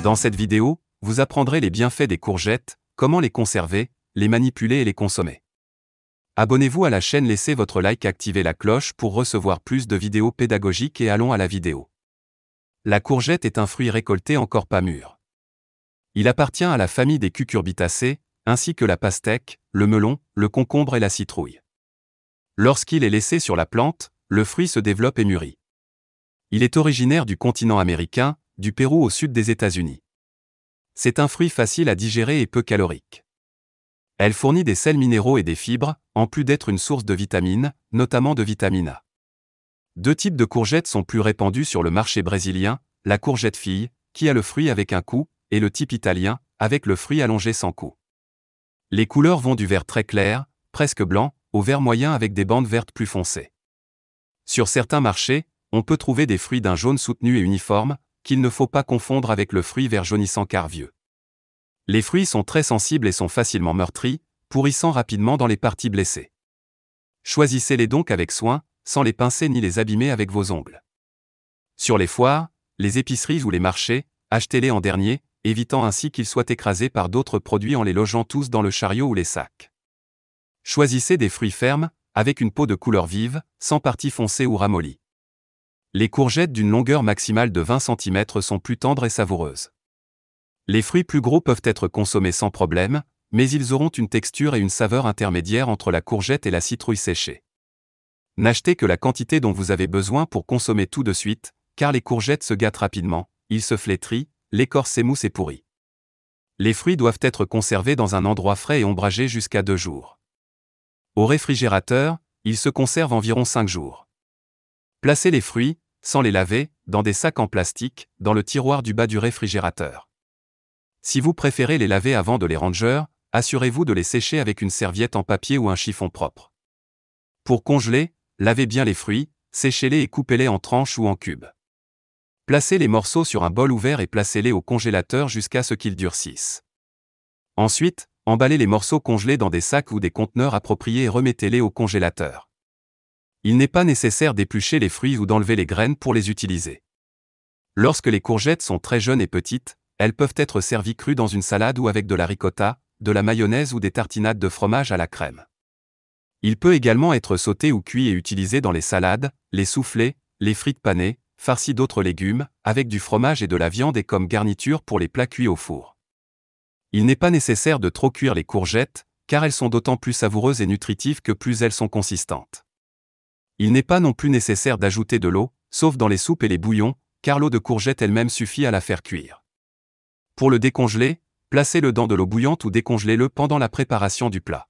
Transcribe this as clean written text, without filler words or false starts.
Dans cette vidéo, vous apprendrez les bienfaits des courgettes, comment les conserver, les manipuler et les consommer. Abonnez-vous à la chaîne, laissez votre like, activez la cloche pour recevoir plus de vidéos pédagogiques et allons à la vidéo. La courgette est un fruit récolté encore pas mûr. Il appartient à la famille des cucurbitacées, ainsi que la pastèque, le melon, le concombre et la citrouille. Lorsqu'il est laissé sur la plante, le fruit se développe et mûrit. Il est originaire du continent américain, du Pérou au sud des États-Unis. C'est un fruit facile à digérer et peu calorique. Elle fournit des sels minéraux et des fibres, en plus d'être une source de vitamines, notamment de vitamine A. Deux types de courgettes sont plus répandus sur le marché brésilien, la courgette fille, qui a le fruit avec un cou, et le type italien, avec le fruit allongé sans cou. Les couleurs vont du vert très clair, presque blanc, au vert moyen avec des bandes vertes plus foncées. Sur certains marchés, on peut trouver des fruits d'un jaune soutenu et uniforme, qu'il ne faut pas confondre avec le fruit vert jaunissant car vieux. Les fruits sont très sensibles et sont facilement meurtris, pourrissant rapidement dans les parties blessées. Choisissez-les donc avec soin, sans les pincer ni les abîmer avec vos ongles. Sur les foires, les épiceries ou les marchés, achetez-les en dernier, évitant ainsi qu'ils soient écrasés par d'autres produits en les logeant tous dans le chariot ou les sacs. Choisissez des fruits fermes, avec une peau de couleur vive, sans partie foncée ou ramollie. Les courgettes d'une longueur maximale de 20 cm sont plus tendres et savoureuses. Les fruits plus gros peuvent être consommés sans problème, mais ils auront une texture et une saveur intermédiaire entre la courgette et la citrouille séchée. N'achetez que la quantité dont vous avez besoin pour consommer tout de suite, car les courgettes se gâtent rapidement, ils se flétrissent, l'écorce s'émousse et pourrit. Les fruits doivent être conservés dans un endroit frais et ombragé jusqu'à 2 jours. Au réfrigérateur, ils se conservent environ 5 jours. Placez les fruits, sans les laver, dans des sacs en plastique, dans le tiroir du bas du réfrigérateur. Si vous préférez les laver avant de les ranger, assurez-vous de les sécher avec une serviette en papier ou un chiffon propre. Pour congeler, lavez bien les fruits, séchez-les et coupez-les en tranches ou en cubes. Placez les morceaux sur un bol ouvert et placez-les au congélateur jusqu'à ce qu'ils durcissent. Ensuite, emballez les morceaux congelés dans des sacs ou des conteneurs appropriés et remettez-les au congélateur. Il n'est pas nécessaire d'éplucher les fruits ou d'enlever les graines pour les utiliser. Lorsque les courgettes sont très jeunes et petites, elles peuvent être servies crues dans une salade ou avec de la ricotta, de la mayonnaise ou des tartinades de fromage à la crème. Il peut également être sauté ou cuit et utilisé dans les salades, les soufflés, les frites panées, farcis d'autres légumes, avec du fromage et de la viande et comme garniture pour les plats cuits au four. Il n'est pas nécessaire de trop cuire les courgettes, car elles sont d'autant plus savoureuses et nutritives que plus elles sont consistantes. Il n'est pas non plus nécessaire d'ajouter de l'eau, sauf dans les soupes et les bouillons, car l'eau de courgette elle-même suffit à la faire cuire. Pour le décongeler, placez-le dans de l'eau bouillante ou décongelez-le pendant la préparation du plat.